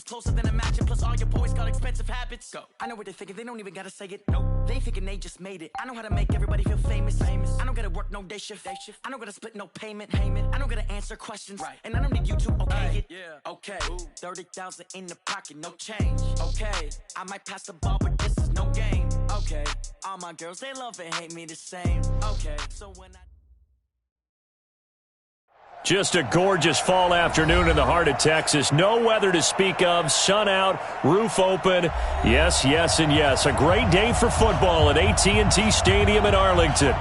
closer than imagine. Plus all your boys got expensive habits. Go. I know what they're thinking, they don't even gotta say it. Nope. They thinking they just made it. I know how to make everybody feel famous. I don't gotta work no day shift. I don't gotta split no payment. I don't gotta answer questions. Right. And I don't need you to okay it. Yeah. Okay. 30,000 in the pocket, no change. Okay. I might pass the ball, but this is no game. Okay. All my girls, they love and hate me the same. Okay. So when I... Just a gorgeous fall afternoon in the heart of Texas. No weather to speak of. Sun out, roof open. Yes, yes, and yes. A great day for football at AT&T Stadium in Arlington.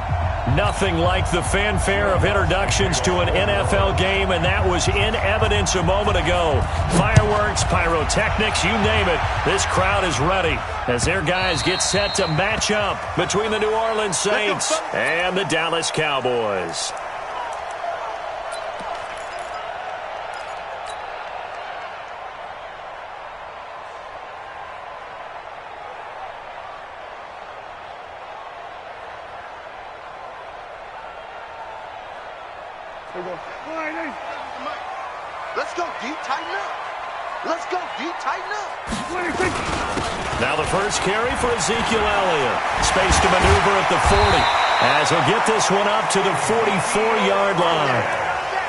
Nothing like the fanfare of introductions to an NFL game, and that was in evidence a moment ago. Fireworks, pyrotechnics, you name it. This crowd is ready as their guys get set to match up between the New Orleans Saints and the Dallas Cowboys. Let's go, D. Tighten up. Let's go, D. Tighten up. Now the first carry for Ezekiel Elliott. Space to maneuver at the 40 as he'll get this one up to the 44-yard line.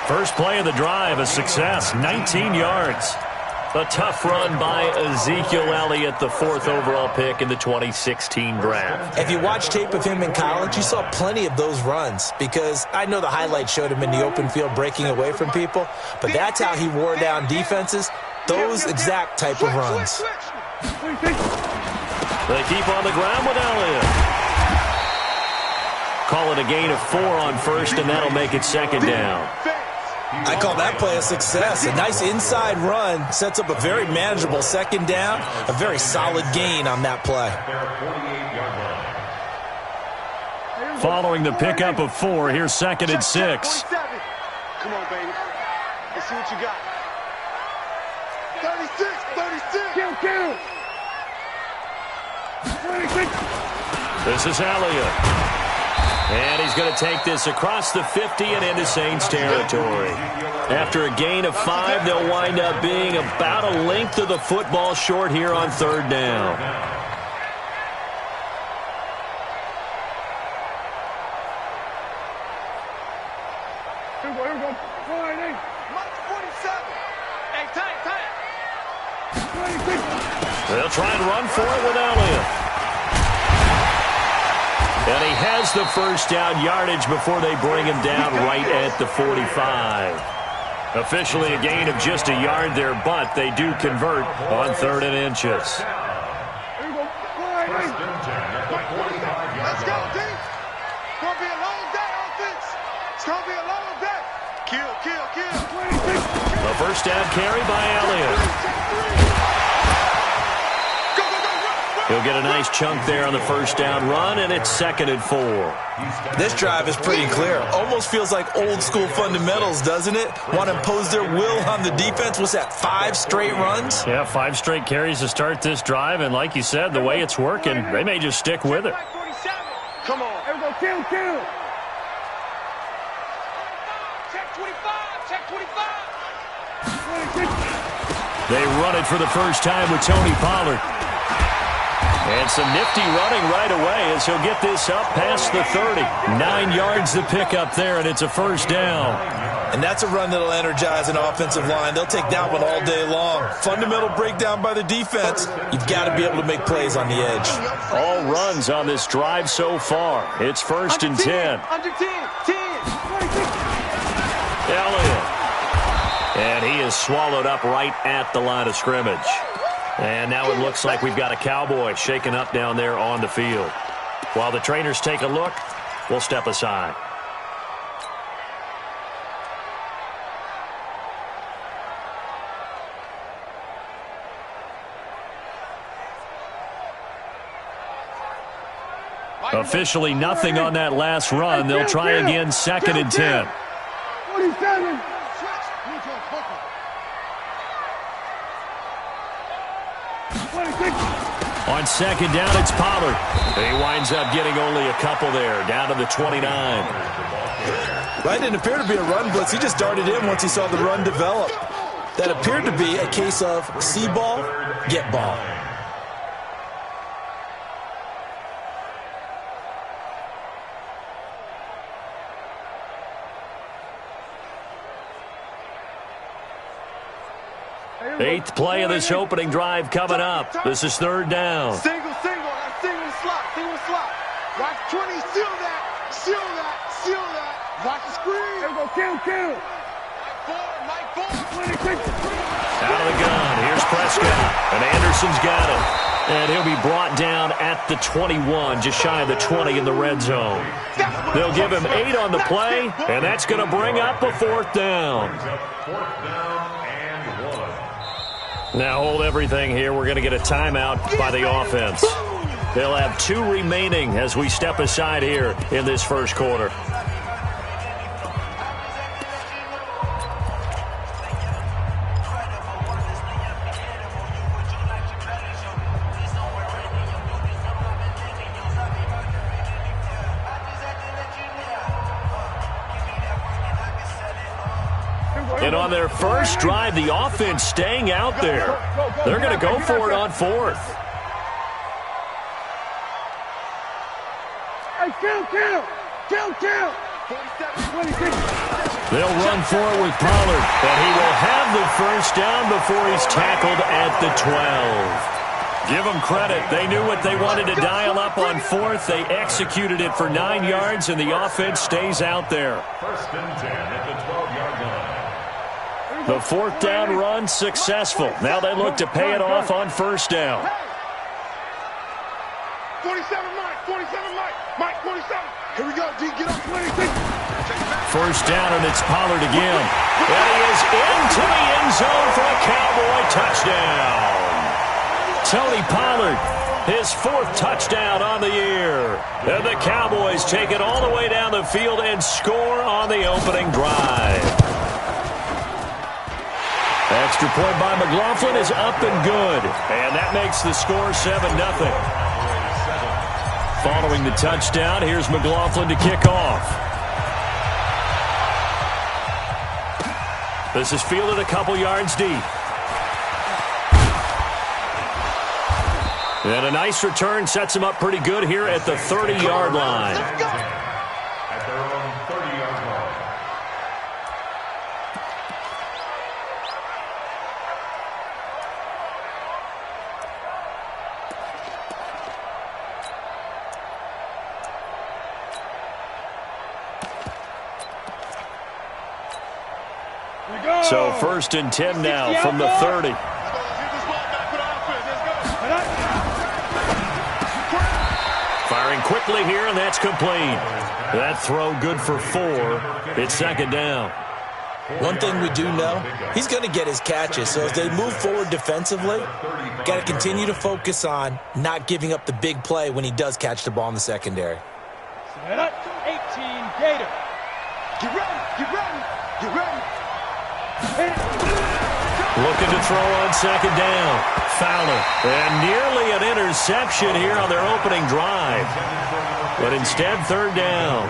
First play of the drive, a success, 19 yards. A tough run by Ezekiel Elliott, the 4th overall pick in the 2016 draft. If you watch tape of him in college, you saw plenty of those runs because I know the highlights showed him in the open field breaking away from people, but that's how he wore down defenses, those exact type of runs. They keep on the ground with Elliott. Call it a gain of 4 on first, and that'll make it second down. I call that play a success. A nice inside run sets up a very manageable second down, a very solid gain on that play. Following the pickup of 4, here's second and 6. Come on, baby. Let's see what you got. 36, 36. Kill. 26. This is Elliott. And he's going to take this across the 50 and into Saints territory. After a gain of 5, they'll wind up being about a length of the football short here on third down. Here we go. 47. Hey, tight. They'll try and run for it with Elliott. And he has the first down yardage before they bring him down right at the 45. Officially a gain of just a yard there, but they do convert on 3rd and inches. Let's go, D. It's going to be a long day, offense. It's going to be a long day. Kill. The first down carry by Elliott. He'll get a nice chunk there on the first down run, and it's 2nd and 4. This drive is pretty clear. Almost feels like old school fundamentals, doesn't it? Want to impose their will on the defense. What's that, 5 straight runs? Yeah, 5 straight carries to start this drive, and like you said, the way it's working, they may just stick with it. Come on. Here we go, kill. Check 25. They run it for the first time with Tony Pollard. And some nifty running right away as he'll get this up past the 30. 9 yards to pick up there, and it's a first down. And that's a run that'll energize an offensive line. They'll take that one all day long. Fundamental breakdown by the defense. You've got to be able to make plays on the edge. All runs on this drive so far. It's 1st and 10. Under 10. Elliott. And he is swallowed up right at the line of scrimmage. And now it looks like we've got a Cowboy shaken up down there on the field. While the trainers take a look, we'll step aside. Officially nothing on that last run. They'll try again, 2nd and 10. 47. On 2nd down, it's Pollard. He winds up getting only a couple there, down to the 29. Right, didn't appear to be a run blitz. He just darted in once he saw the run develop. that appeared to be a case of see ball, get ball. Eighth play of this opening drive coming up. This is third down. Single, single slot. Watch 20, seal that. Watch the screen. There we go, kill. Mike 4. Out of the gun. Here's Prescott. And Anderson's got it. And he'll be brought down at the 21, just shy of the 20 in the red zone. They'll give him 8 on the play, and that's going to bring up a fourth down. Now hold everything here. We're going to get a timeout by the offense. They'll have 2 remaining as we step aside here in this first quarter. And on their first drive, the offense staying out there. They're going to go for it on fourth. They'll run for it with Pollard, and he will have the first down before he's tackled at the 12. Give them credit. They knew what they wanted to dial up on fourth. They executed it for 9 yards, and the offense stays out there. First and 10 at the 12-yard line. The fourth down run successful. Now they look to pay it off on first down. 47, Mike, 47. Here we go, D, get up, 26. First down, and it's Pollard again. And he is into the end zone for a Cowboy touchdown. Tony Pollard, his 4th touchdown on the year. And the Cowboys take it all the way down the field and score on the opening drive. Extra point by McLaughlin is up and good. And that makes the score 7-0. Following the touchdown, here's McLaughlin to kick off. This is fielded a couple yards deep. And a nice return sets him up pretty good here at the 30-yard line. At their own 30-yard line. So first and 10 now from the 30. Firing quickly here, and that's complete. That throw good for 4. It's second down. One thing we do know, he's going to get his catches. So as they move forward defensively, got to continue to focus on not giving up the big play when he does catch the ball in the secondary. 18 Gator. Get ready. Looking to throw on second down. Fowler. And nearly an interception here on their opening drive. But instead, third down.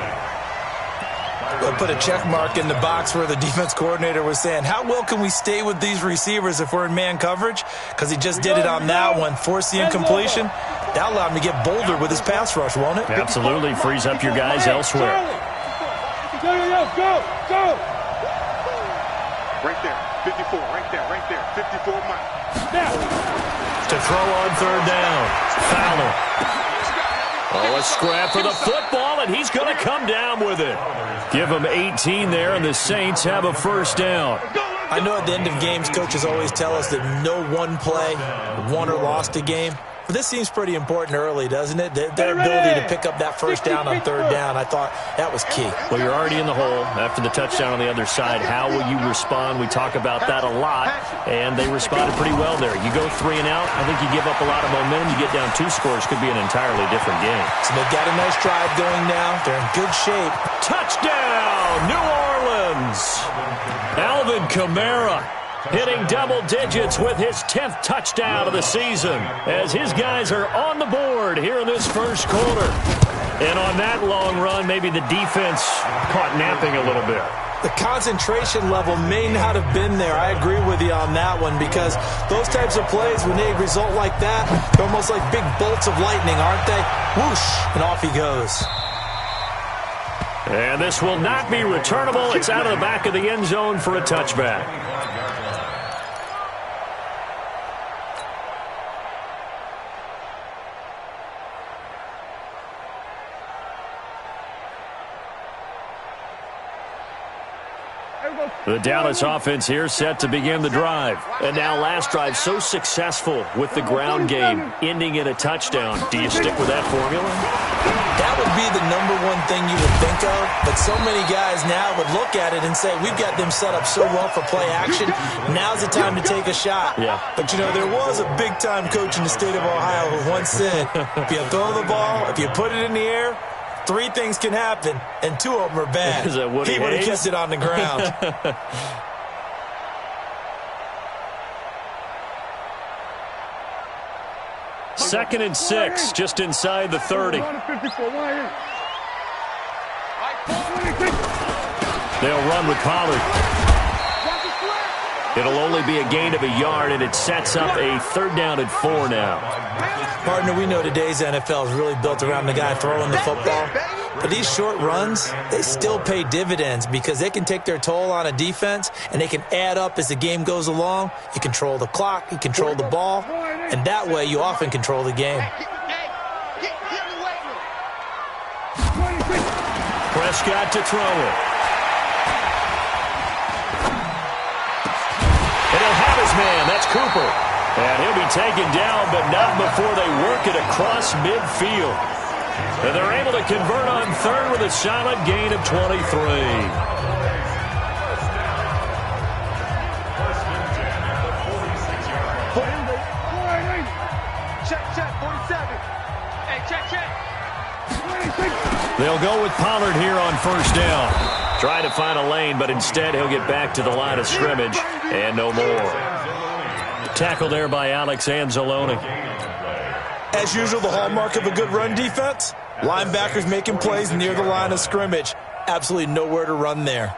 They'll put a check mark in the box where the defense coordinator was saying, how well can we stay with these receivers if we're in man coverage? Because he just did it on that one, force the incompletion. That'll allow him to get bolder with his pass rush, won't it? Absolutely. Frees up your guys elsewhere. Go. Right there, 54, right there, 54 Mike. To throw on third down. Fowler. Oh, a scrap for the football, and he's going to come down with it. Give him 18 there, and the Saints have a first down. I know at the end of games, coaches always tell us that no one play won or lost a game. But this seems pretty important early, doesn't it? Their ability to pick up that first down on third down, I thought that was key. Well, you're already in the hole after the touchdown on the other side. How will you respond? We talk about that a lot, and they responded pretty well there. You go 3 and out, I think you give up a lot of momentum. You get down 2 scores, could be an entirely different game. So they've got a nice drive going now. They're in good shape. Touchdown, New Orleans! Alvin Kamara hitting double digits with his 10th touchdown of the season as his guys are on the board here in this first quarter. And on that long run, maybe the defense caught napping a little bit. The concentration level may not have been there. I agree with you on that one, because those types of plays, when they result like that, they're almost like big bolts of lightning, aren't they? Whoosh, and off he goes. And this will not be returnable. It's out of the back of the end zone for a touchback. The Dallas offense here set to begin the drive. And now last drive so successful with the ground game, ending in a touchdown. Do you stick with that formula? That would be the number one thing you would think of, but so many guys now would look at it and say, we've got them set up so well for play action, now's the time to take a shot. Yeah. But, you know, there was a big-time coach in the state of Ohio who once said, if you throw the ball, if you put it in the air, 3 things can happen, and 2 of them are bad. Is that Woody he would have Hayes? kissed it on the ground. Second and 6, just inside the 30. They'll run with Pollard. It'll only be a gain of a yard, and it sets up a 3rd down and 4 now. Partner, we know today's NFL is really built around the guy throwing the football. But these short runs, they still pay dividends because they can take their toll on a defense, and they can add up as the game goes along. You control the clock, you control the ball, and that way you often control the game. Prescott to throw it. And he'll have his man. That's Cooper. And he'll be taken down, but not before they work it across midfield. And they're able to convert on 3rd with a solid gain of 23. Check, 47. Hey, check. They'll go with Pollard here on 1st down. Try to find a lane, but instead he'll get back to the line of scrimmage and no more. Tackle there by Alex Anzalone. As usual, the hallmark of a good run defense, linebackers making plays near the line of scrimmage. Absolutely nowhere to run there.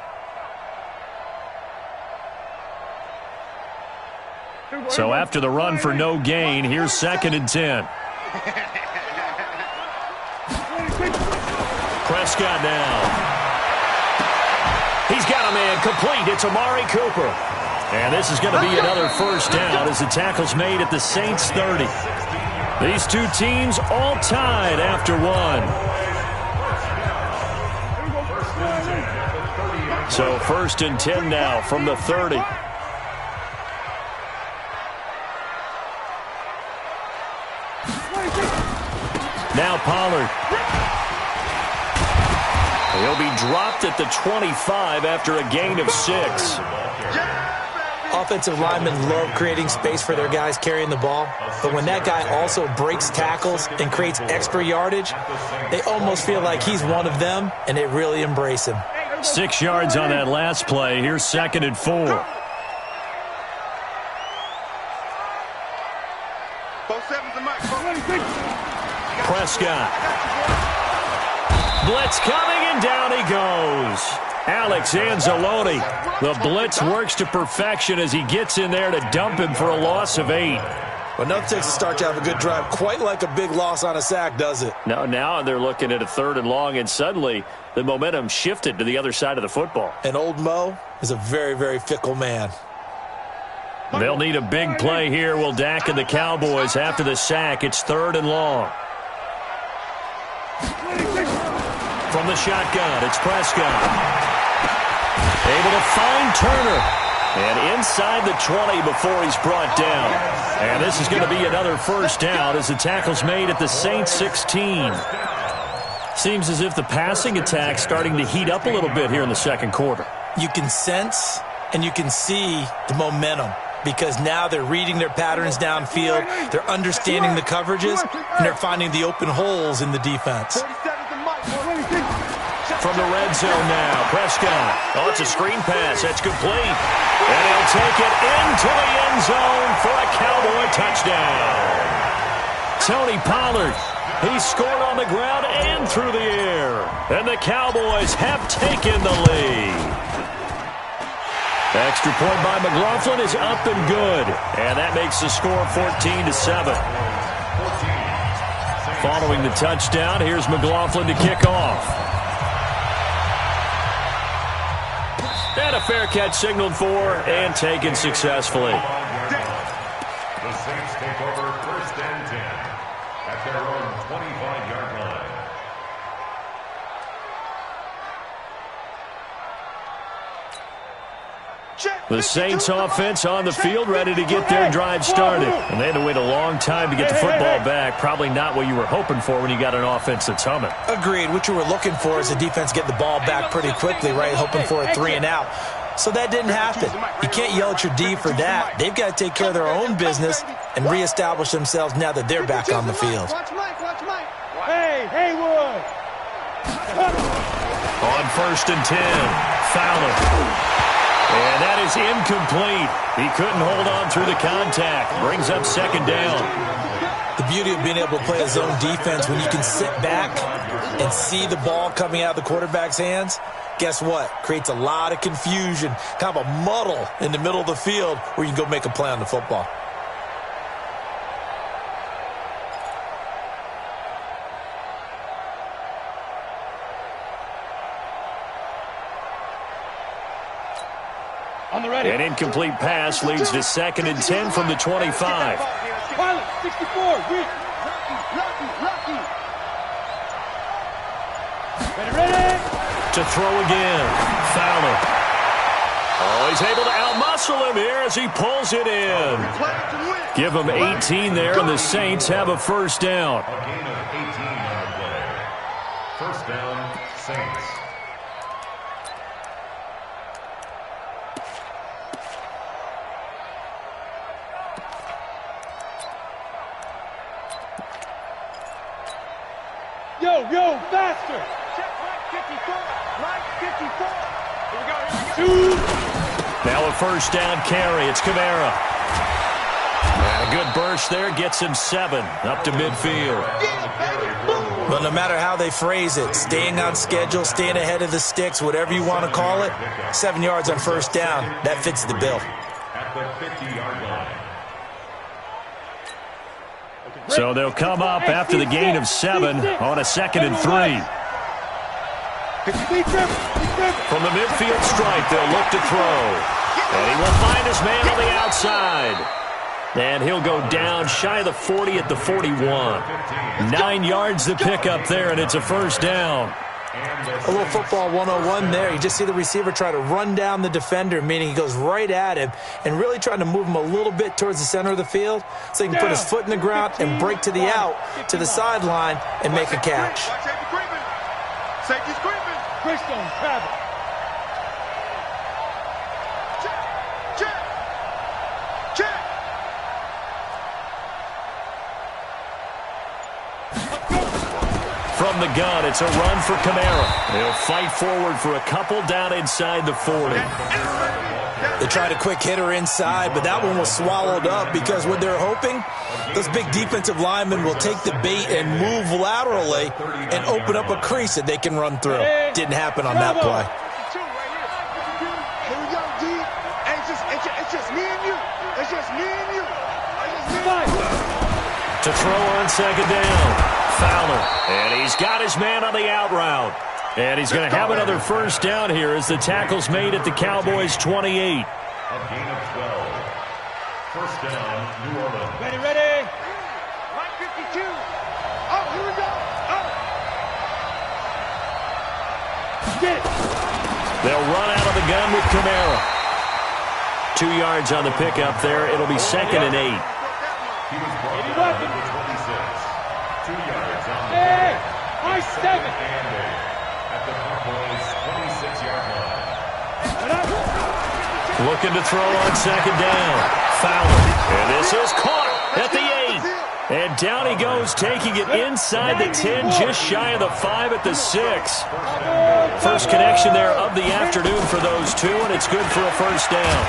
So after the run for no gain, here's 2nd and 10. Prescott now. He's got a man complete. It's Amari Cooper. And this is going to be another 1st down as the tackle's made at the Saints 30. These 2 teams all tied after 1. So 1st and 10 now from the 30. Now Pollard. He'll be dropped at the 25 after a gain of 6. Offensive linemen love creating space for their guys carrying the ball, but when that guy also breaks tackles and creates extra yardage, they almost feel like he's one of them, and they really embrace him. 6 yards on that last play. Here's 2nd and 4. Prescott. Blitz coming, and down he goes. Alex Anzalone. The blitz works to perfection as he gets in there to dump him for a loss of 8. Well, nothing takes a start to have a good drive quite like a big loss on a sack, does it? Now they're looking at a 3rd and long, and suddenly the momentum shifted to the other side of the football. And old Mo is a very, very fickle man. They'll need a big play here, will Dak and the Cowboys after the sack. It's 3rd and long. From the shotgun, it's Prescott. Able to find Turner. And inside the 20 before he's brought down. And this is going to be another 1st down as the tackle's made at the Saints 16. Seems as if the passing attack's starting to heat up a little bit here in the 2nd quarter. You can sense and you can see the momentum because now they're reading their patterns downfield, they're understanding the coverages, and they're finding the open holes in the defense. From the red zone now, Prescott. Oh, it's a screen pass. That's complete. And he'll take it into the end zone for a Cowboy touchdown. Tony Pollard. He scored on the ground and through the air. And the Cowboys have taken the lead. Extra point by McLaughlin is up and good. And that makes the score 14-7. Following the touchdown, here's McLaughlin to kick off. And a fair catch signaled for and taken successfully. The Saints take over 1st and 10 at their own 25-yard line. The Saints offense on the field, ready to get their drive started. And they had to wait a long time to get the football back. Probably not what you were hoping for when you got an offense that's humming. Agreed. What you were looking for is the defense get the ball back pretty quickly, right? Hoping for a 3 and out. So that didn't happen. You can't yell at your D for that. They've got to take care of their own business and reestablish themselves now that they're back on the field. Hey, Haywood! On 1st and 10, Fowler. And that is incomplete. He couldn't hold on through the contact. Brings up 2nd down. The beauty of being able to play a zone defense when you can sit back and see the ball coming out of the quarterback's hands, guess what? Creates a lot of confusion, kind of a muddle in the middle of the field where you can go make a play on the football. On the ready. An incomplete pass leads to 2nd and 10 from the 25. Pilot, 64, weak. Ready. To throw again. Fowler. Oh, he's able to outmuscle him here as he pulls it in. Give him 18 there, and the Saints have a 1st down. A gain of 18 on the play. 1st down, Saints. Yo, faster! Check right 54. Here we go. Now a 1st down carry. It's Kamara. And a good burst there gets him 7 up to midfield. But no matter how they phrase it, staying on schedule, staying ahead of the sticks, whatever you want to call it, 7 yards on 1st down, that fits the bill. At the 50-yard line. So they'll come up after the gain of 7 on a 2nd and 3. From the midfield stripe, they'll look to throw. And he will find his man on the outside. And he'll go down shy of the 40 at the 41. 9 yards to pick up there, and it's a 1st down. A little football 101 there. You just see the receiver try to run down the defender, meaning he goes right at him and really trying to move him a little bit towards the center of the field so he can put his foot in the ground and break to the out, to the sideline, and make a catch. Safety's creeping. Greystone, travel. Check. From the gun, it's a run for Kamara. He'll fight forward for a couple down inside the 40. They tried a quick hitter inside, but that one was swallowed up because what they're hoping, those big defensive linemen will take the bait and move laterally and open up a crease that they can run through. Didn't happen on that play. Here we go, D. It's just me and you. It's just me and you. To throw on 2nd down. Fowler, and he's got his man on the out route. And he's going to have another 1st down here as the tackle's made at the Cowboys' 28. A gain of 12. 1st down, New Orleans. Ready. Right 52. Oh, here we go. Oh. Get it. They'll run out of the gun with Kamara. 2 yards on the pickup there. It'll be 2nd and 8. He was brought down to the 26. 2 yards on the Hey, play. I 7. And 8 at the Cowboys' 26-yard line. Looking to throw on 2nd down. Fowler. And this is caught at the 8. And down he goes, taking it inside the 10, just shy of the 5 at the 6. First connection there of the afternoon for those two, and it's good for a 1st down.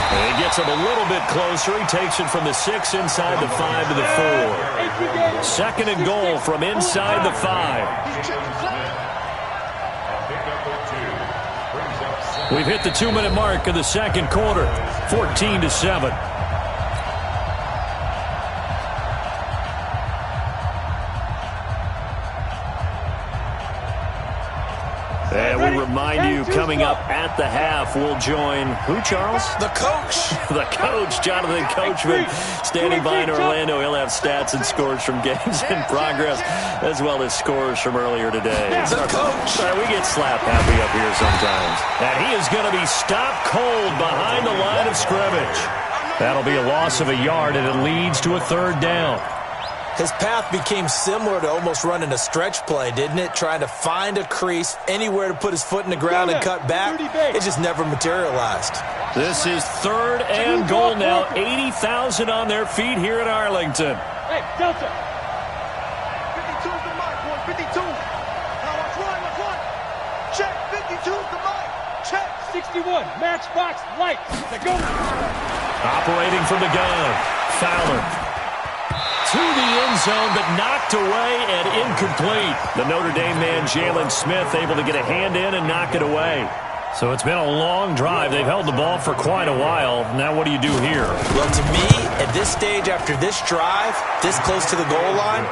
And he gets him a little bit closer. He takes it from the 6 inside the 5 to the 4. 2nd and goal from inside the 5. A pickup of 2 brings up 7. We've hit the 2-minute mark of the second quarter, 14-7. And we remind you, coming up at the half, we'll join who, Charles? The coach. The coach, Jonathan Coachman, standing by in Orlando. He'll have stats and scores from games in progress, as well as scores from earlier today. The coach. Sorry, we get slap happy up here sometimes. And he is going to be stopped cold behind the line of scrimmage. That'll be a loss of a yard, and it leads to a third down. His path became similar to almost running a stretch play, didn't it? Trying to find a crease, anywhere to put his foot in the ground and cut back. It just never materialized. This is third and goal now. 80,000 on their feet here in Arlington. Hey, Delta. 52's the mic, boy. 52. Now let's run. Check. 52's the mic. Check. 61, matchbox, lights. Let's go. Operating from the gun. Fowler. To the end zone, but knocked away and incomplete. The Notre Dame man, Jalen Smith, able to get a hand in and knock it away. So it's been a long drive. They've held the ball for quite a while. Now what do you do here? Well, to me, at this stage, after this drive, this close to the goal line,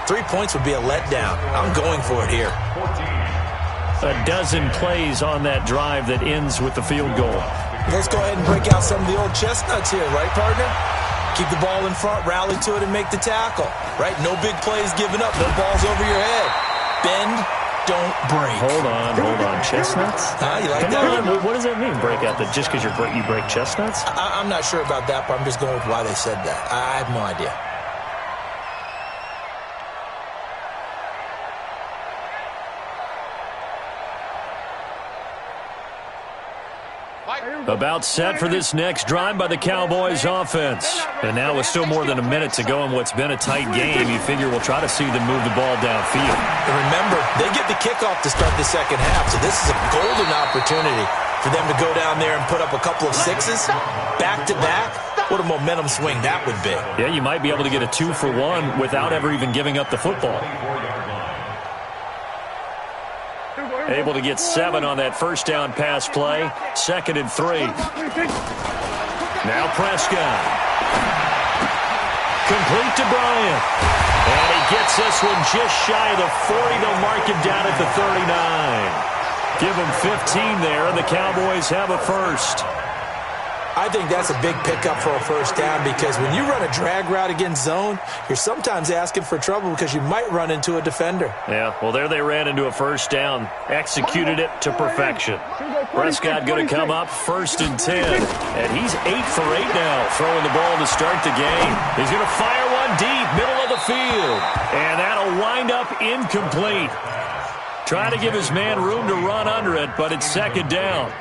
3 points would be a letdown. I'm going for it here. A dozen plays on that drive that ends with the field goal. Let's go ahead and break out some of the old chestnuts here, right, partner? Keep the ball in front, rally to it, and make the tackle. Right? No big plays given up. No balls over your head. Bend, don't break. Hold on. Chestnuts? You like Come that? on. What does that mean, break out? That just because you break chestnuts? I'm not sure about that, but I'm just going with why they said that. I have no idea. About set for this next drive by the Cowboys offense. And now with still more than a minute to go in what's been a tight game, you figure we'll try to see them move the ball downfield. And remember, they get the kickoff to start the second half, so this is a golden opportunity for them to go down there and put up a couple of sixes back-to-back. What a momentum swing that would be. Yeah, you might be able to get a 2-for-1 without ever even giving up the football. Able to get 7 on that first down pass play. 2nd and 3. Now Prescott. Complete to Bryant. And he gets this one just shy of the 40. They'll mark him down at the 39. Give him 15 there, and the Cowboys have a first. I think that's a big pickup for a first down because when you run a drag route against zone, you're sometimes asking for trouble because you might run into a defender. Yeah, well, there they ran into a first down. Executed it to perfection. Prescott going to come up 1st and 10. And he's 8 for 8 now, throwing the ball to start the game. He's going to fire one deep, middle of the field. And that'll wind up incomplete. Trying to give his man room to run under it, but it's 2nd down.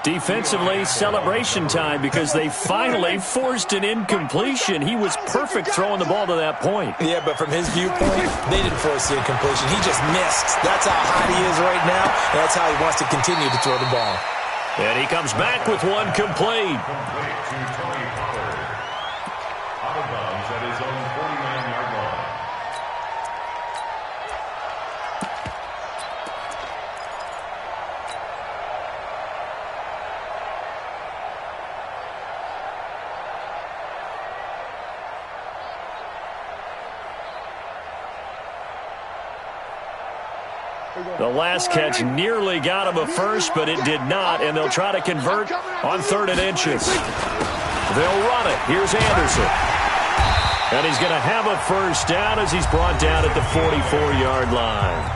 Defensively, celebration time because they finally forced an incompletion. He was perfect throwing the ball to that point. Yeah, but from his viewpoint, they didn't force the incompletion. He just missed. That's how hot he is right now, and that's how he wants to continue to throw the ball. And he comes back with one complete. Out of bounds at his own 49-yard line. The last catch nearly got him a first, but it did not, and they'll try to convert on 3rd and inches. They'll run it. Here's Anderson. And he's going to have a first down as he's brought down at the 44-yard line.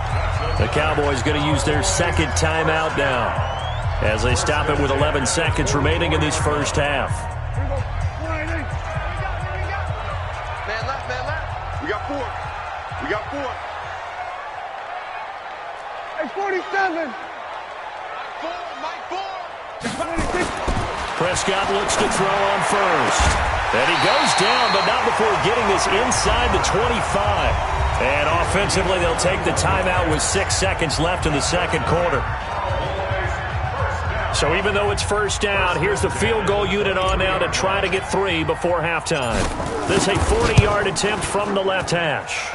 The Cowboys going to use their 2nd timeout now as they stop it with 11 seconds remaining in this first half. Man left. We got 4. Hey, 47. Mike 4. Prescott looks to throw on first. And he goes down, but not before getting this inside the 25. And offensively, they'll take the timeout with 6 seconds left in the second quarter. So even though it's first down, here's the field goal unit on now to try to get 3 before halftime. This is a 40-yard attempt from the left hash.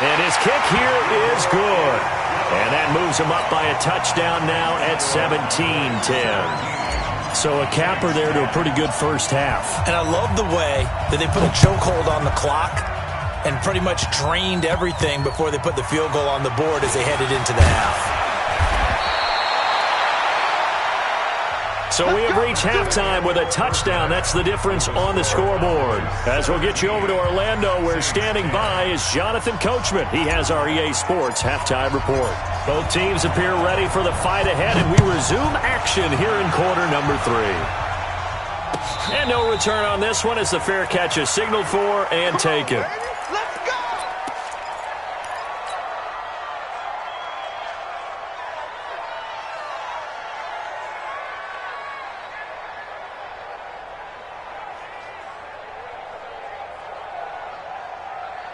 And his kick here is good. And that moves them up by a touchdown now at 17-10. So a capper there to a pretty good first half. And I love the way that they put a chokehold on the clock and pretty much drained everything before they put the field goal on the board as they headed into the half. So we have reached halftime with a touchdown. That's the difference on the scoreboard. As we'll get you over to Orlando, where standing by is Jonathan Coachman. He has our EA Sports halftime report. Both teams appear ready for the fight ahead, and we resume action here in quarter number 3. And no return on this one as the fair catch is signaled for and taken. Let's go!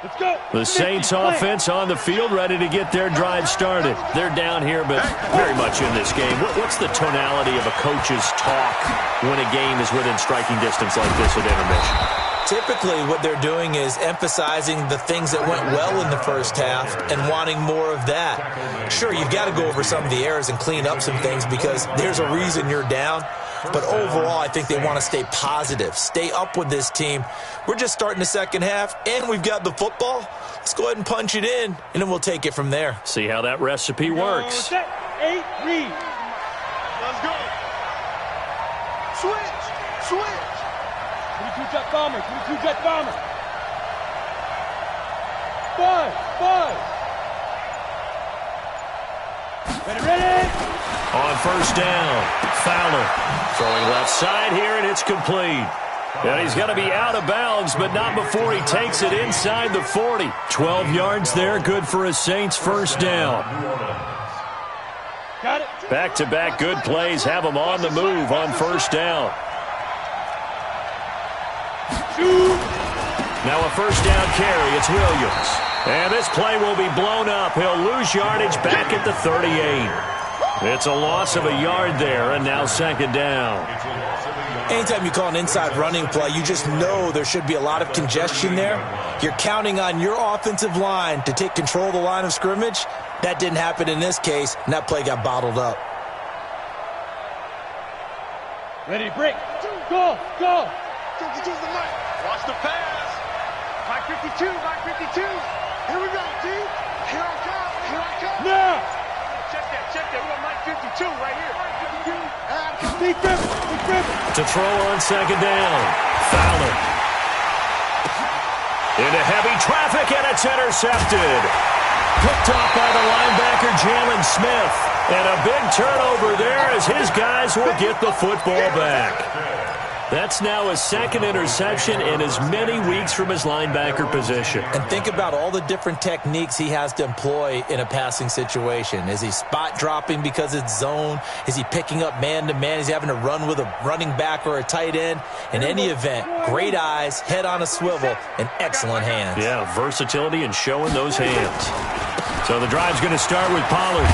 Let's go. The Saints offense on the field, ready to get their drive started. They're down here, but very much in this game. What's the tonality of a coach's talk when a game is within striking distance like this at intermission? Typically, what they're doing is emphasizing the things that went well in the first half and wanting more of that. Sure, you've got to go over some of the errors and clean up some things because there's a reason you're down. But overall, I think they want to stay positive, stay up with this team. We're just starting the second half, and we've got the football. Let's go ahead and punch it in, and then we'll take it from there. See how that recipe works. Set, 8, read. Let's go. Switch. 22 jet bomber, 22 jet bomber. 5. Ready. On first down, Fowler throwing left side here, and it's complete. And he's going to be out of bounds, but not before he takes it inside the 40. 12 yards there, good for a Saints first down. Got it. Back-to-back good plays have him on the move on first down. Now a first down carry, it's Williams. And this play will be blown up. He'll lose yardage back at the 38. It's a loss of a yard there, and now second down. Anytime you call an inside running play, you just know there should be a lot of congestion there. You're counting on your offensive line to take control of the line of scrimmage. That didn't happen in this case, and that play got bottled up. Ready to break. Go. 52's the mic. Watch the pass. Mike 52. Here we go, D. Here I come. Now. Check that. We got Mike 52 right here. Big grip. To throw on second down, Fowler. Into heavy traffic, and it's intercepted. Picked off by the linebacker, Jalen Smith. And a big turnover there as his guys will get the football back. That's now his second interception in as many weeks from his linebacker position. And think about all the different techniques he has to employ in a passing situation. Is he spot dropping because it's zone? Is he picking up man-to-man? Is he having to run with a running back or a tight end? In any event, great eyes, head on a swivel, and excellent hands. Yeah, versatility and showing those hands. So the drive's going to start with Pollard.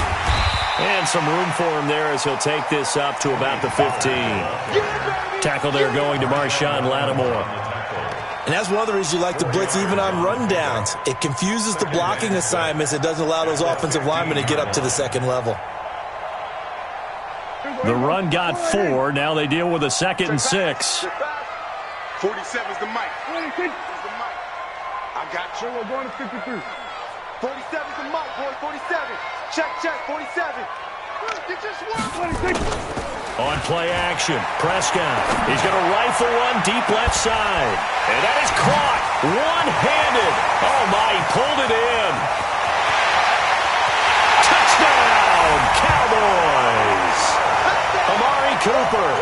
And some room for him there as he'll take this up to about the 15. Tackle there going to Marshawn Lattimore. And that's one of the reasons you like to blitz even on rundowns. It confuses the blocking assignments. It doesn't allow those offensive linemen to get up to the second level. The run got 4. Now they deal with a 2nd and 6. 47's the mic. I got you. We're going to 53. 47's the mic, boy. 47. Check, 47. Get your swing. On play action, Prescott. He's going to rifle one deep left side. And that is caught one-handed. Oh, my, he pulled it in. Touchdown, Cowboys. Amari Cooper,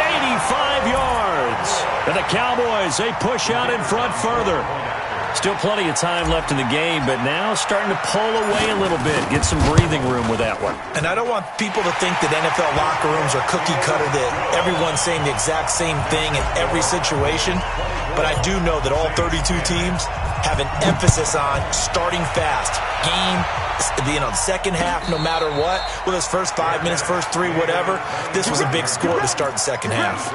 85 yards. And the Cowboys, they push out in front further. Still plenty of time left in the game, but now starting to pull away a little bit, get some breathing room with that one. And I don't want people to think that NFL locker rooms are cookie cutter, that everyone's saying the exact same thing in every situation. But I do know that all 32 teams have an emphasis on starting fast. Game, the second half, no matter what, whether it's first 5 minutes, first 3, whatever, this was a big score to start the second half.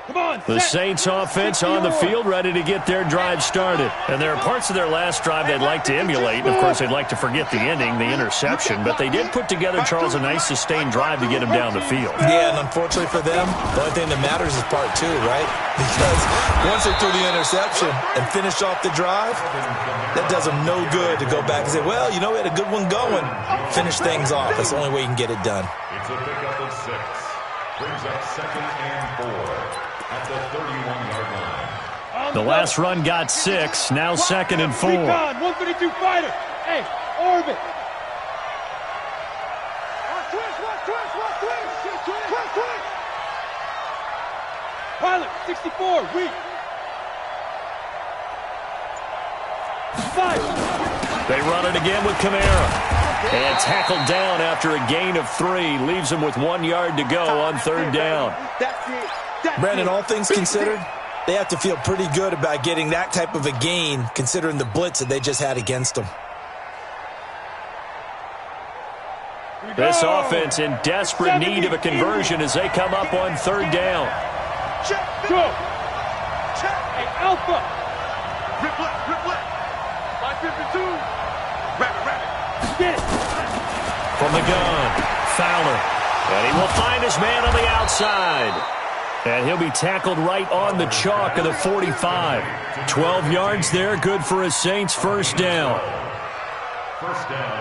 The Saints offense on the field, ready to get their drive started. And there are parts of their last drive they'd like to emulate. And, of course, they'd like to forget the ending, the interception. But they did put together, Charles, a nice sustained drive to get them down the field. Yeah, and unfortunately for them, the only thing that matters is part two, right? Because once they threw the interception and finished off the drive, that does them no good to go back and say, well, you know, we had a good one going. Finish things off. That's the only way you can get it done. It's a pickup of 6. Brings up 2nd and 4. At the 31-yard line. The last run got 6. Now 2nd and 4. 132 fighter. Hey, orbit. Pilot, 64, weak. 5. They run it again with Kamara. And tackled down after a gain of 3. Leaves them with 1 yard to go on 3rd down. Brandon, all things considered, they have to feel pretty good about getting that type of a gain considering the blitz that they just had against them. This offense in desperate need of a conversion as they come up on 3rd down. Go. Hey, Alpha. Rip left. 552. Rabbit. Get it. From the gun, Fowler. And he will find his man on the outside. And he'll be tackled right on the chalk of the 45. 12 yards there, good for a Saints first down.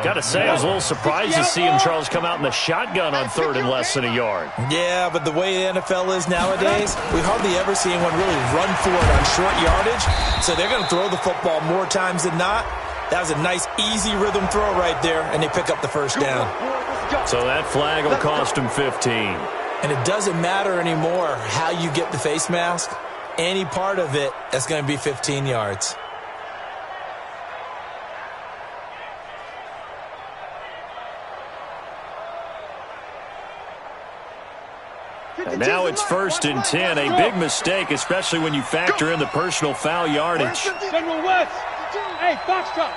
Got to say, I was a little surprised to see him, Charles, come out in the shotgun on 3rd and less than a yard. Yeah, but the way the NFL is nowadays, we hardly ever see anyone really run for it on short yardage. So they're going to throw the football more times than not. That was a nice, easy rhythm throw right there, and they pick up the first down. So that flag will cost him 15. And it doesn't matter anymore how you get the face mask. Any part of it, that's going to be 15 yards. And now it's 1st and 10. A big mistake, especially when you factor in the personal foul yardage. General West. Hey, Foxtrot.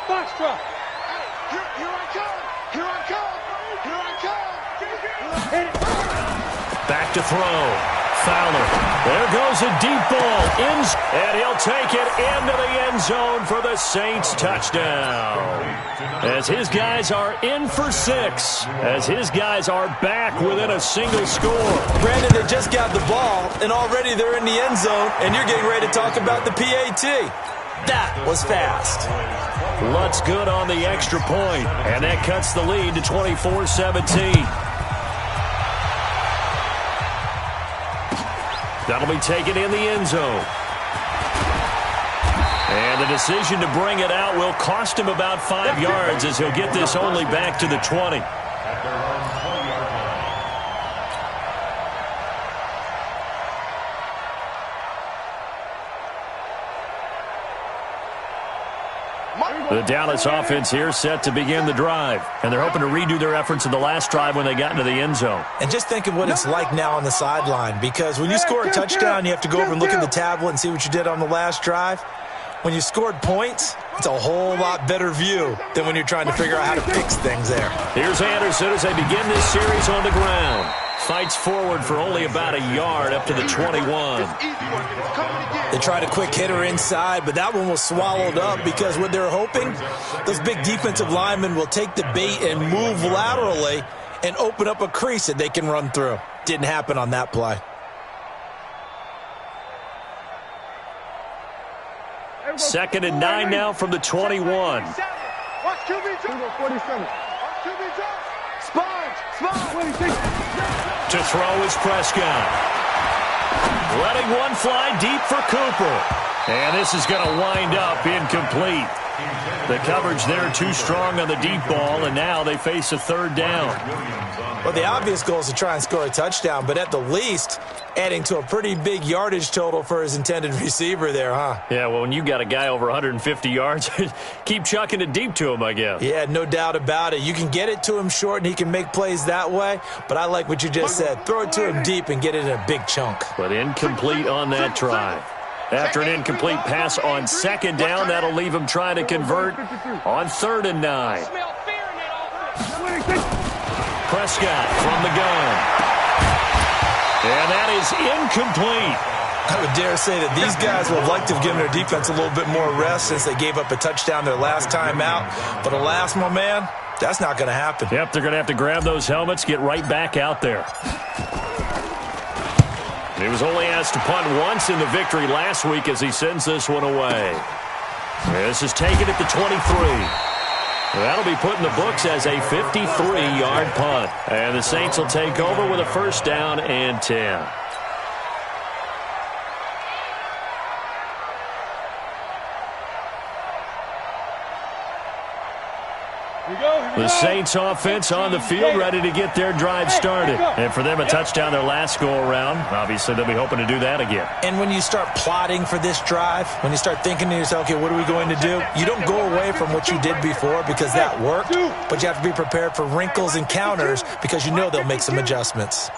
Here I come. Hit it. Back to throw. Fowler. There goes a deep ball. And he'll take it into the end zone for the Saints touchdown. As his guys are in for 6. As his guys are back within a single score. Brandon, they just got the ball, and already they're in the end zone, and you're getting ready to talk about the PAT. That was fast. Lutz good on the extra point, and that cuts the lead to 24-17. That'll be taken in the end zone. And the decision to bring it out will cost him about 5 yards as he'll get this only back to the 20. At their own 20-yard line. The Dallas offense here set to begin the drive. And they're hoping to redo their efforts in the last drive when they got into the end zone. And just think of what it's like now on the sideline, because when you score a touchdown, you have to go over and look at the tablet and see what you did on the last drive. When you scored points, it's a whole lot better view than when you're trying to figure out how to fix things there. Here's Anderson as they begin this series on the ground. Fights forward for only about a yard up to the 21. They tried a quick hitter inside, but that one was swallowed up because what they're hoping, those big defensive linemen will take the bait and move laterally and open up a crease that they can run through. Didn't happen on that play. 2nd and 9 now from the 21. Watch QB drop. 47. QB drop. Sponge. To throw is Prescott. Letting one fly deep for Cooper. And this is going to wind up incomplete. The coverage there too strong on the deep ball, and now they face a 3rd down. Well, the obvious goal is to try and score a touchdown, but at the least, adding to a pretty big yardage total for his intended receiver there, huh? Yeah, well, when you got a guy over 150 yards, keep chucking it deep to him, I guess. Yeah, no doubt about it. You can get it to him short, and he can make plays that way, but I like what you just said. Throw it to him deep and get it in a big chunk. But incomplete on that try. After an incomplete pass on 2nd down, that'll leave him trying to convert on 3rd and 9. Prescott from the gun. And that is incomplete. I would dare say that these guys would have liked to have given their defense a little bit more rest since they gave up a touchdown their last time out. But alas, my man, that's not going to happen. Yep, they're going to have to grab those helmets, get right back out there. He was only asked to punt once in the victory last week as he sends this one away. This is taken at the 23. That'll be put in the books as a 53-yard punt. And the Saints will take over with a first down and 10. The Saints offense on the field, ready to get their drive started. And for them, a touchdown their last go-around. Obviously, they'll be hoping to do that again. And when you start plotting for this drive, when you start thinking to yourself, okay, what are we going to do? You don't go away from what you did before because that worked, but you have to be prepared for wrinkles and counters because you know they'll make some adjustments.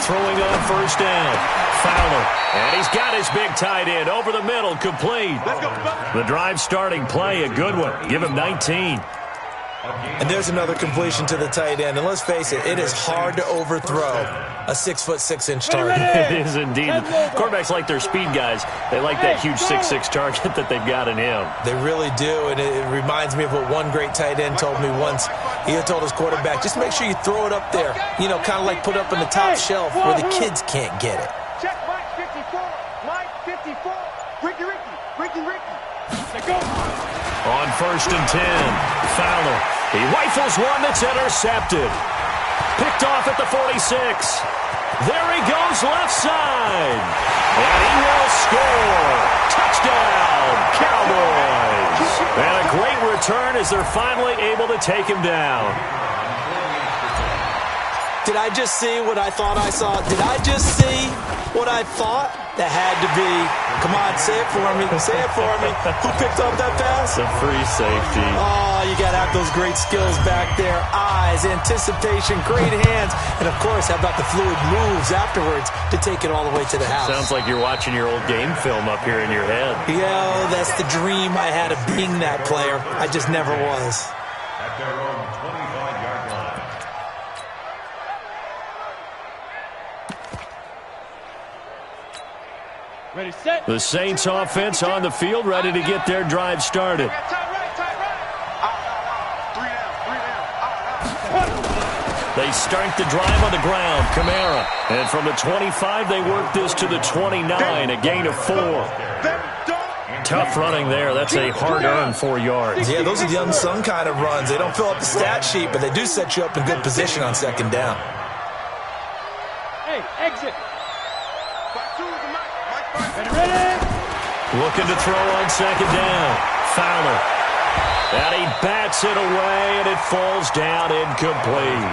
Throwing on first down. Fowler. And he's got his big tight end over the middle, complete. The drive starting play, a good one. Give him 19. And there's another completion to the tight end. And let's face it, it is hard to overthrow a 6'6" target. It is indeed. Quarterbacks like their speed guys. They like that huge 6'6" target that they've got in him. They really do, and it reminds me of what one great tight end told me once. He had told his quarterback, just make sure you throw it up there. You know, kind of like put up on the top shelf where the kids can't get it. Check Mike 54. Mike 54. Ricky. Let's go. On first and 10, Fowler. He rifles one that's intercepted. Picked off at the 46. There he goes left side. And he will score. Touchdown, Cowboys. And a great return as they're finally able to take him down. Did I just see what I thought I saw? Did I just see what I thought? That had to be. Come on, say it for me. Say it for me. Who picked up that pass? The free safety. Oh, you got to have those great skills back there. Eyes, anticipation, great hands. And, of course, how about the fluid moves afterwards to take it all the way to the house? Sounds like you're watching your old game film up here in your head. Yeah, that's the dream I had of being that player. I just never was. At their own 25-yard line. Ready, set. The Saints offense on the field, ready to get their drive started. Tight right. Three down. They start the drive on the ground. Kamara. And from the 25, they work this to the 29, a gain of 4. Tough running there. That's a hard-earned 4 yards. Yeah, those are the unsung kind of runs. They don't fill up the stat sheet, but they do set you up in good position on second down. Hey, exit. Ready. Looking to throw on second down. Fowler. And he bats it away, and it falls down incomplete.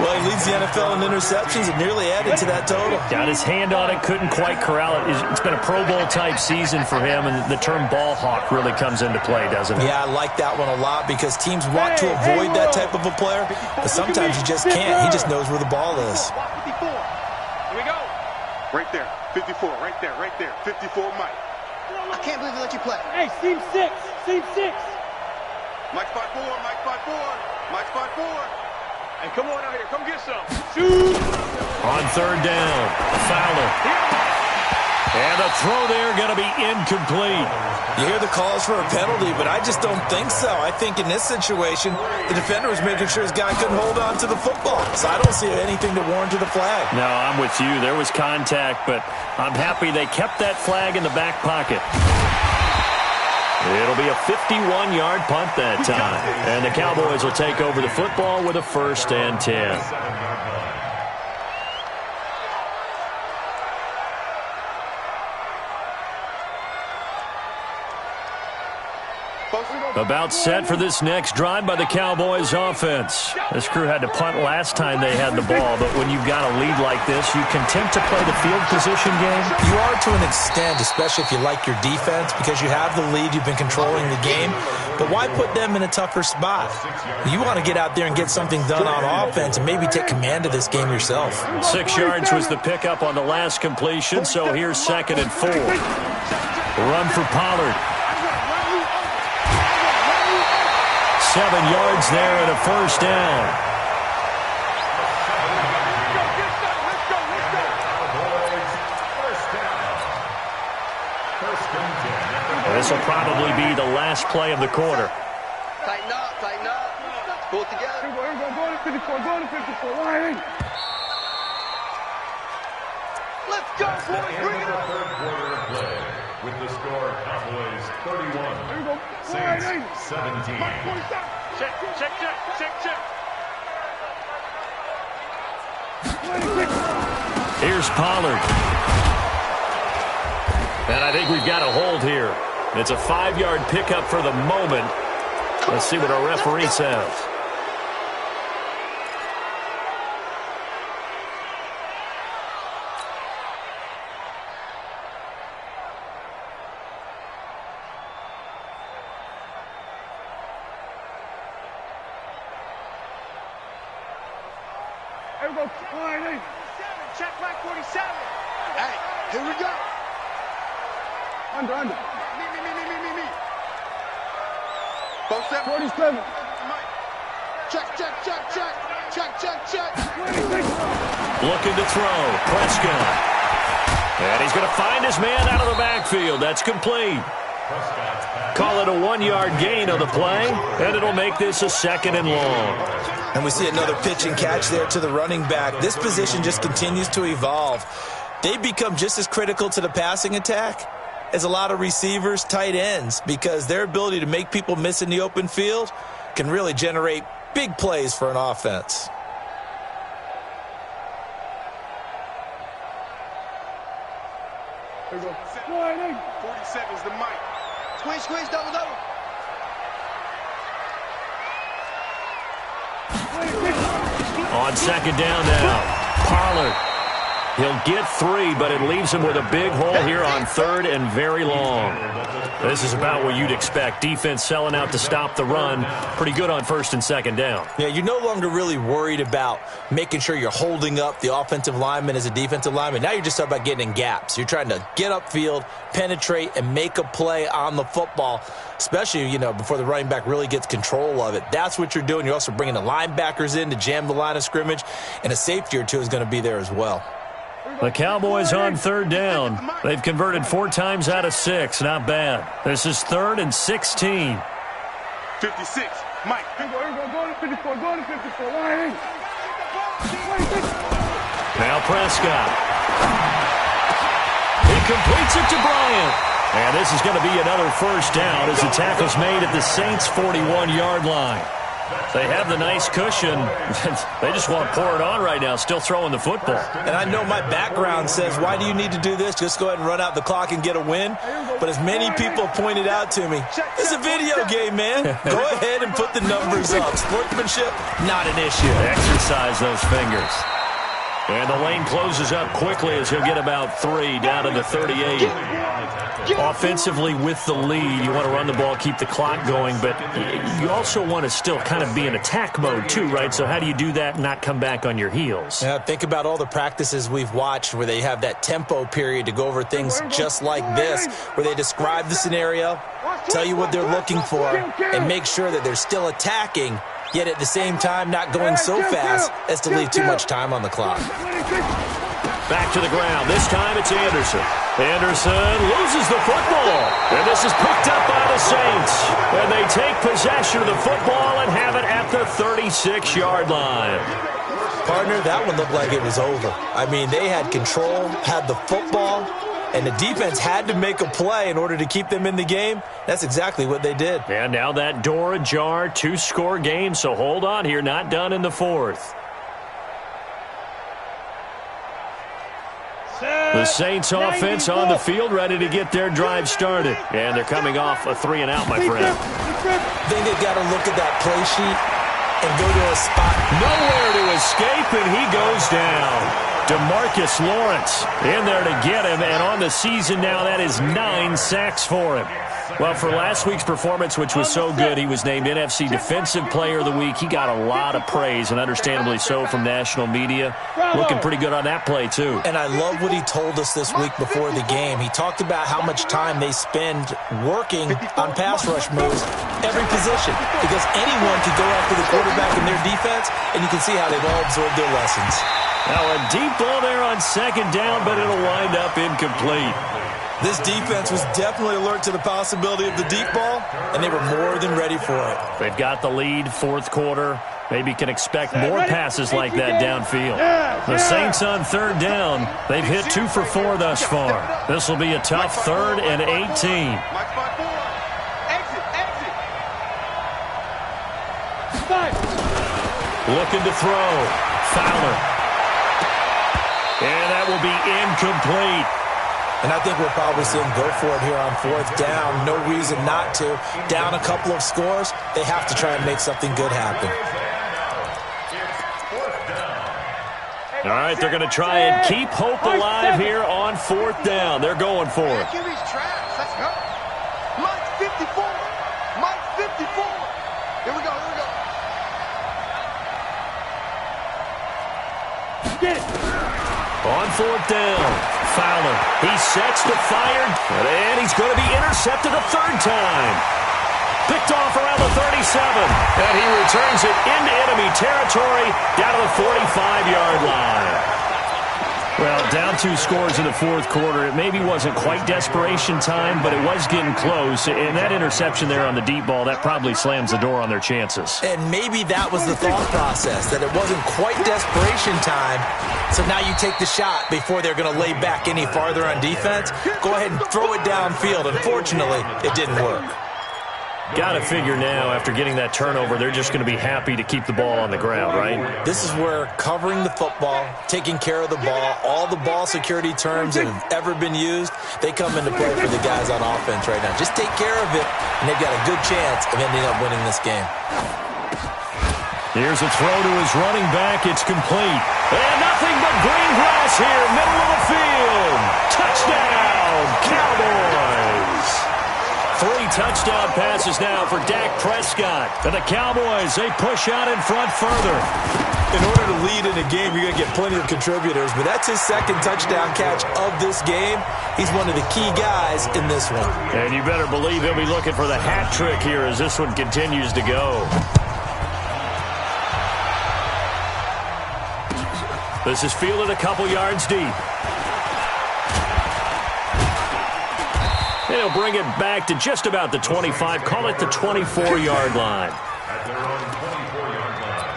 Well, he leads the NFL in interceptions and nearly added to that total. Got his hand on it, couldn't quite corral it. It's been a Pro Bowl-type season for him, and the term ball hawk really comes into play, doesn't it? Yeah, I like that one a lot because teams want to avoid that type of a player, but sometimes you just can't. He just knows where the ball is. 54. Here we go. Right there. 54. Right there. 54, Mike. I can't believe they let you play. Hey, seam 6. Mike spot 4. Mike spot 4. Hey, come on out here. Come get some. Shoot. On third down, Fowler. And the throw there going to be incomplete. You hear the calls for a penalty, but I just don't think so. I think in this situation, the defender was making sure his guy couldn't hold on to the football. So I don't see anything to warrant the flag. No, I'm with you. There was contact, but I'm happy they kept that flag in the back pocket. It'll be a 51-yard punt that time. And the Cowboys will take over the football with a first and 10. About set for this next drive by the Cowboys offense. This crew had to punt last time they had the ball, but when you've got a lead like this, you content to play the field position game? You are to an extent, especially if you like your defense, because you have the lead, you've been controlling the game. But why put them in a tougher spot? You want to get out there and get something done on offense and maybe take command of this game yourself. 6 yards was the pickup on the last completion, so here's 2nd and 4. Run for Pollard. 7 yards there and a first down. This will probably be the last play of the quarter. Tighten up, tighten up. Pull it together. Here we go, go to 54, go to 54. Line. Let's go, boys. Bring it up. Third quarter of play with the score Cowboys 31, Here we go. Saints 17. Check, check, check, check, check. Here's Pollard. And I think we've got a hold here. It's a 5-yard pickup for the moment. Let's see what our referee says. Here we go. Line. Check back 47. Hey, here we go. Under. Me. Both set. 47. Check. Looking to throw. Prescott. And he's going to find his man out of the backfield. That's complete. Call it a 1-yard gain on the play, and it'll make this a 2nd and long. And we see another pitch and catch there to the running back. This position just continues to evolve. They become just as critical to the passing attack as a lot of receivers, tight ends, because their ability to make people miss in the open field can really generate big plays for an offense. Here we go. Line. 47's the mic. Squeeze, double. On 2nd down now, Pollard. He'll get 3, but it leaves him with a big hole here on 3rd and very long. This is about what you'd expect. Defense selling out to stop the run. Pretty good on 1st and 2nd down. Yeah, you're no longer really worried about making sure you're holding up the offensive lineman as a defensive lineman. Now you're just about getting in gaps. You're trying to get upfield, penetrate, and make a play on the football, especially, before the running back really gets control of it. That's what you're doing. You're also bringing the linebackers in to jam the line of scrimmage, and a safety or two is going to be there as well. The Cowboys on 3rd down. They've converted 4 times out of 6. Not bad. This is 3rd and 16. 56. Mike. Here we go. Go to 54. Go to 54. Line. Now Prescott. He completes it to Bryant. And this is going to be another 1st down as the tackle's made at the Saints' 41-yard line. They have the nice cushion. They just want to pour it on right now, still throwing the football. And I know my background says, why do you need to do this? Just go ahead and run out the clock and get a win. But as many people pointed out to me, it's a video game, man. Go ahead and put the numbers up. Sportsmanship, not an issue. Exercise those fingers. And the lane closes up quickly as he'll get about 3 down to the 38. Offensively with the lead, you want to run the ball, keep the clock going, but you also want to still kind of be in attack mode too, right? So how do you do that and not come back on your heels? Yeah, think about all the practices we've watched where they have that tempo period to go over things just like this, where they describe the scenario, tell you what they're looking for, and make sure that they're still attacking, yet at the same time not going so fast as to leave too much time on the clock. Back to the ground. This time it's Anderson. Anderson loses the football. And this is picked up by the Saints. And they take possession of the football and have it at the 36-yard line. Partner, that one looked like it was over. I mean, they had control, had the football, and the defense had to make a play in order to keep them in the game. That's exactly what they did. And now that door ajar, 2-score game, so hold on here, not done in the 4th. The Saints offense on the field, ready to get their drive started. And they're coming off a 3-and-out, my friend. I think they've got to look at that play sheet and go to a spot. Nowhere to escape, and he goes down. DeMarcus Lawrence in there to get him, and on the season now, that is 9 sacks for him. Well, for last week's performance, which was so good, he was named NFC Defensive Player of the Week. He got a lot of praise, and understandably so, from national media. Looking pretty good on that play, too. And I love what he told us this week before the game. He talked about how much time they spend working on pass rush moves, every position, because anyone could go after the quarterback in their defense, and you can see how they've all absorbed their lessons. Now a deep ball there on 2nd down, but it'll wind up incomplete. This defense was definitely alert to the possibility of the deep ball, and they were more than ready for it. They've got the lead, fourth quarter. Maybe can expect more passes like that downfield. The Saints on third down. They've hit 2 for 4 thus far. This will be a tough 3rd and 18. Looking to throw. Fowler. And that will be incomplete. And I think we'll probably see them go for it here on 4th down. No reason not to. Down a couple of scores, they have to try and make something good happen. All right, they're going to try and keep hope alive here on 4th down. They're going for it. QB's trash. Let's go. Mike's 54. Mike's 54. Here we go. Here we go. Get it. On 4th down, Fowler. He sets to fire, and he's going to be intercepted a 3rd time. Picked off around the 37, and he returns it into enemy territory down to the 45-yard line. Well, down 2 scores in the 4th quarter. It maybe wasn't quite desperation time, but it was getting close. And that interception there on the deep ball, that probably slams the door on their chances. And maybe that was the thought process, that it wasn't quite desperation time. So now you take the shot before they're going to lay back any farther on defense. Go ahead and throw it downfield. Unfortunately, it didn't work. Got to figure now, after getting that turnover, they're just going to be happy to keep the ball on the ground, right? This is where covering the football, taking care of the ball, all the ball security terms that have ever been used, they come into play for the guys on offense right now. Just take care of it, and they've got a good chance of ending up winning this game. Here's a throw to his running back. It's complete. And nothing but green grass here, middle of the field. Touchdown, Cowboys. 3 touchdown passes now for Dak Prescott. And the Cowboys, they push out in front further. In order to lead in a game, you're going to get plenty of contributors, but that's his 2nd touchdown catch of this game. He's one of the key guys in this one. And you better believe he'll be looking for the hat trick here as this one continues to go. This is fielded a couple yards deep. They'll bring it back to just about the 25. Call it the 24-yard line. At their own 24-yard line.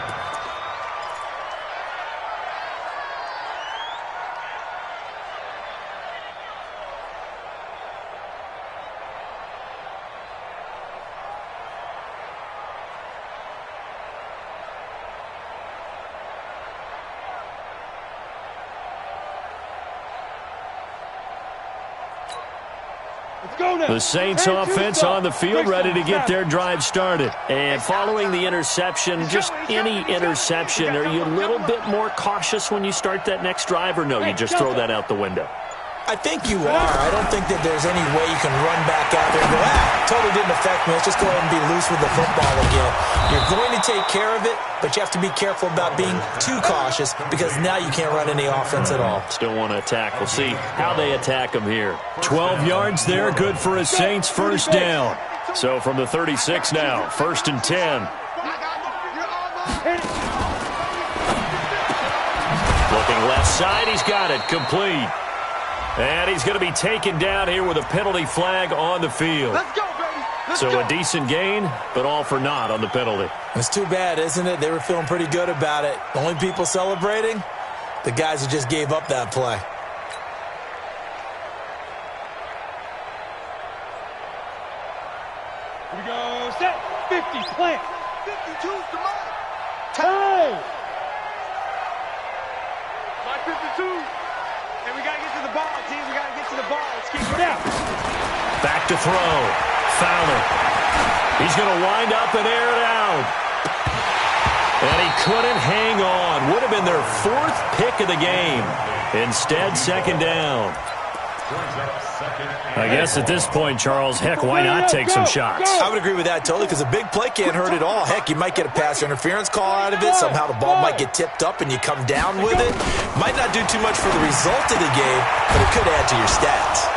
The Saints offense on the field, ready to get their drive started. And following the interception, just any interception, are you a little bit more cautious when you start that next drive, or no, you just throw that out the window? I think you are. I don't think that there's any way you can run back out there and go, totally didn't affect me. Let's just go ahead and be loose with the football again. You're going to take care of it, but you have to be careful about being too cautious because now you can't run any offense at all. Still want to attack. We'll see how they attack them here. 12 yards there, good for a Saints 1st down. So from the 36 now, 1st and 10. Looking left side, he's got it, complete. And he's going to be taken down here with a penalty flag on the field. Let's go, baby. Let's so go. a decent gain, but all for naught on the penalty. It's too bad, isn't it? They were feeling pretty good about it. The only people celebrating, the guys who just gave up that play. Here we go. Set. 50. Plant. 52's the mark. Time. My 52. And we got to get to the ball, team. We got to get to the ball. Let's keep it Down. Back to throw. Fowler. He's going to wind up and air it out. And he couldn't hang on. Would have been their 4th pick of the game. Instead, 2nd down. I guess at this point, Charles, heck, why not take some shots? I would agree with that totally because a big play can't hurt at all. Heck, you might get a pass interference call out of it. Somehow the ball might get tipped up and you come down with it. Might not do too much for the result of the game, but it could add to your stats.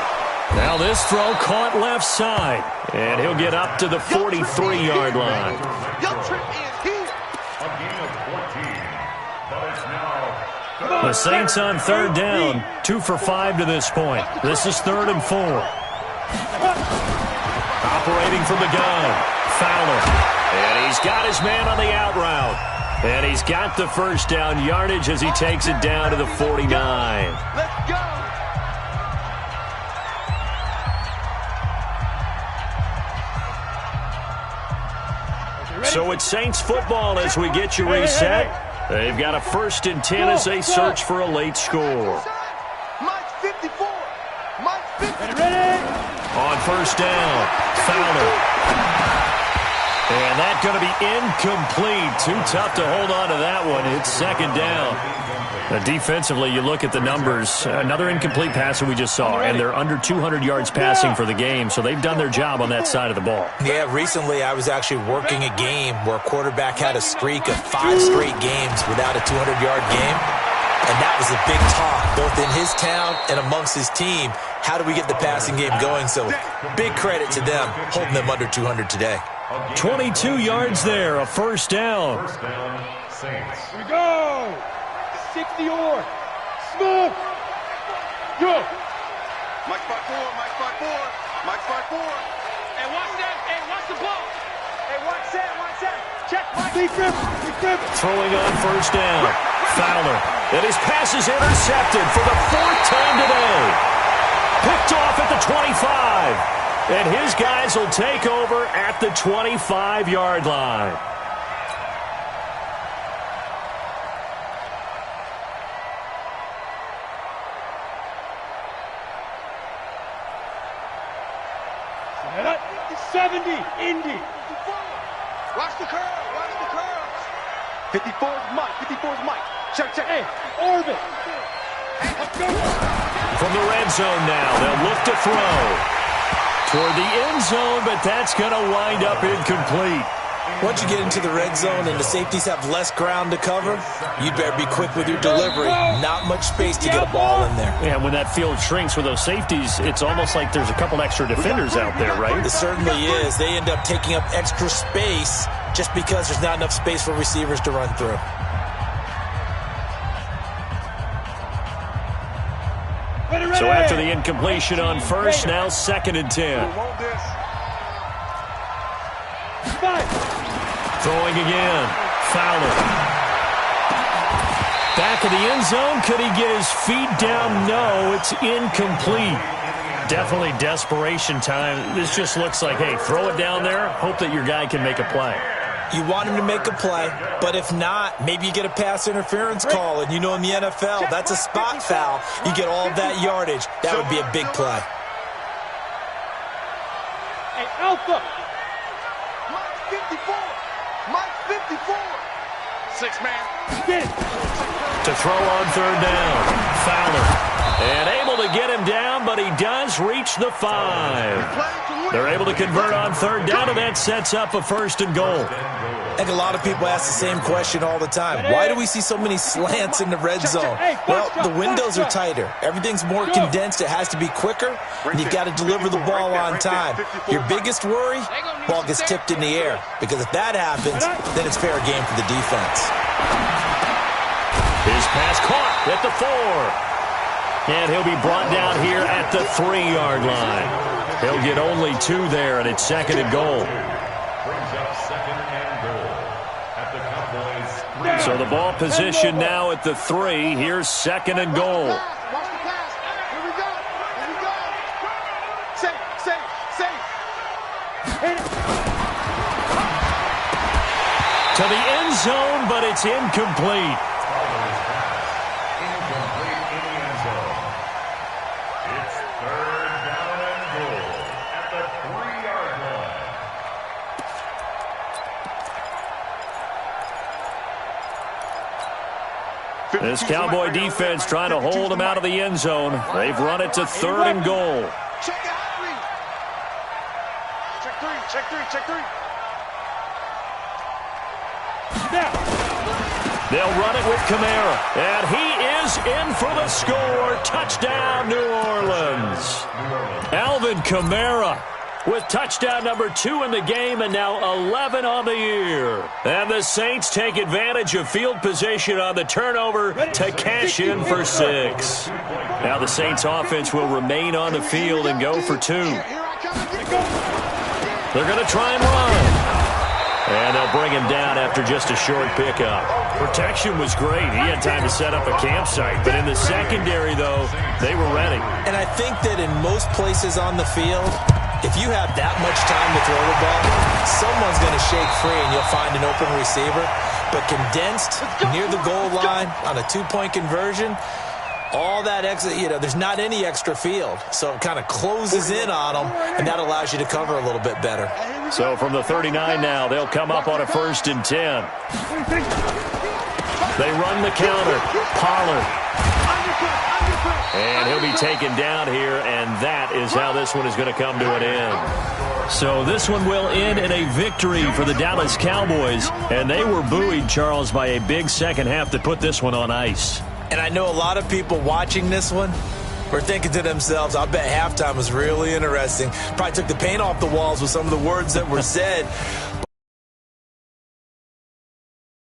Now this throw caught left side, and he'll get up to the 43-yard line. Your trip is here. A gain of 14, but it's now The Saints on third down, 2 for 5 to this point. This is 3rd and 4. Operating from the gun, Fowler. And he's got his man on the out route. And he's got the first down yardage as he takes it down to the 49. Let's go. So it's Saints football as we get you reset. They've got a 1st and 10 as they search for a late score. Mike's 54. Mike's 50. Ready? On first down, Fowler. And that's going to be incomplete. Too tough to hold on to that one. It's 2nd down. Defensively, you look at the numbers. Another incomplete pass that we just saw, and they're under 200 yards passing for the game, so they've done their job on that side of the ball. Yeah, recently I was actually working a game where a quarterback had a streak of 5 straight games without a 200-yard game, and that was a big talk, both in his town and amongst his team. How do we get the passing game going? So big credit to them, holding them under 200 today. 22 yards there, a 1st down. First down, Saints. Here we go. 60 or smoke. Go. Mike's 5-4. Mike's 5-4. Mike's 5-4. Hey, watch that. Hey, watch the ball. Hey, watch that. Watch that. Check Mike. Big grip. Big grip. Throwing on first down, Fowler. And his pass is intercepted for the 4th time today. Picked off at the 25. And his guys will take over at the 25-yard line. Set up. 70. Indy. Watch the curl. Watch the curls. 54 is Mike. 54 is Mike. Check, check. Hey, orbit. Let's go. From the red zone now, they'll look to throw. Toward the end zone, but that's going to wind up incomplete. Once you get into the red zone and the safeties have less ground to cover, you better be quick with your delivery. Not much space to get a ball in there. Yeah, when that field shrinks with those safeties, it's almost like there's a couple extra defenders out there, right? It certainly is. They end up taking up extra space just because there's not enough space for receivers to run through. So after the incompletion on first, now 2nd and 10. Throwing again. Fowler. Back of the end zone. Could he get his feet down? No, it's incomplete. Definitely desperation time. This just looks like, hey, throw it down there. Hope that your guy can make a play. You want him to make a play, but if not, maybe you get a pass interference call. And you know in the NFL, that's a spot foul. You get all of that yardage. That would be a big play. Hey, Alpha. Mike's 54. Mike's 54. 6-man. Get it. To throw on third down. Fowler. And able to get him down, but he does reach the 5. They're able to convert on third down, and that sets up a 1st and goal. I think a lot of people ask the same question all the time. Why do we see so many slants in the red zone? Well, the windows are tighter. Everything's more condensed. It has to be quicker, and you've got to deliver the ball on time. Your biggest worry? Ball gets tipped in the air, because if that happens, then it's fair game for the defense. His pass caught at the 4. And he'll be brought down here at the 3-yard line. He'll get only 2 there, and it's 2nd and goal. Brings up 2nd and goal at the Cowboys. So the ball position now at the 3. Here's 2nd and goal. Watch the pass. Here we go. Here we go. Safe, safe, safe. To the end zone, but it's incomplete. This Cowboy defense trying to hold him out of the end zone. They've run it to 3rd and goal. Check the hot read. Check 3, check 3, check 3. Now. They'll run it with Kamara. And he is in for the score. Touchdown, New Orleans. Alvin Kamara with touchdown number 2 in the game and now 11 on the year. And the Saints take advantage of field position on the turnover to cash in for 6. Now the Saints offense will remain on the field and go for 2. They're going to try and run. And they'll bring him down after just a short pickup. Protection was great. He had time to set up a campsite. But in the secondary, though, they were ready. And I think that in most places on the field, if you have that much time to throw the ball, someone's going to shake free and you'll find an open receiver. But condensed near the goal line on a 2-point conversion, all that extra, there's not any extra field. So it kind of closes in on them, and that allows you to cover a little bit better. So from the 39 now, they'll come up on a 1st and 10. They run the counter. Pollard. And he'll be taken down here, and that is how this one is going to come to an end. So this one will end in a victory for the Dallas Cowboys, and they were buoyed, Charles, by a big second half that put this one on ice. And I know a lot of people watching this one were thinking to themselves, I bet halftime was really interesting. Probably took the paint off the walls with some of the words that were said.